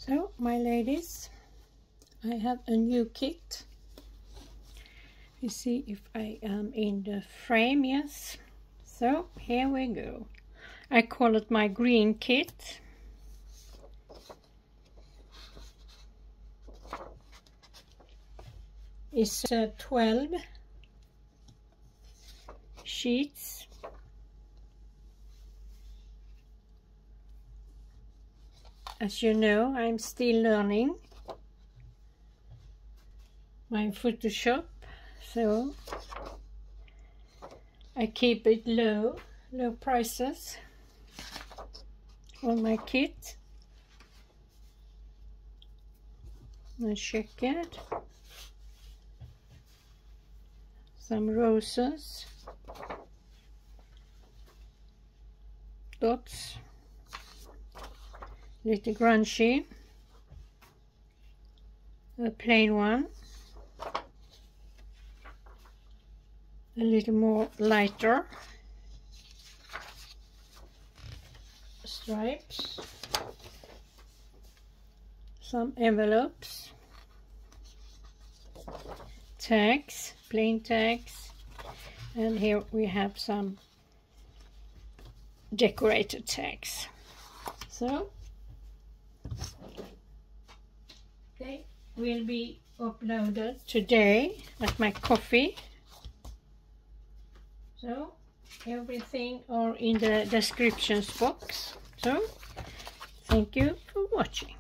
So, my ladies, I have a new kit. You see if I am in the frame, yes. So, here we go. I call it my green kit. It's 12 sheets. As you know, I'm still learning my Photoshop, so I keep it low prices on my kit. Let's check it. Some roses, dots, little grungy, a plain one, a little more lighter, stripes, some envelopes, tags, plain tags, and here we have some decorated tags. So they will be uploaded today at my coffee. So everything are in the descriptions box. So thank you for watching.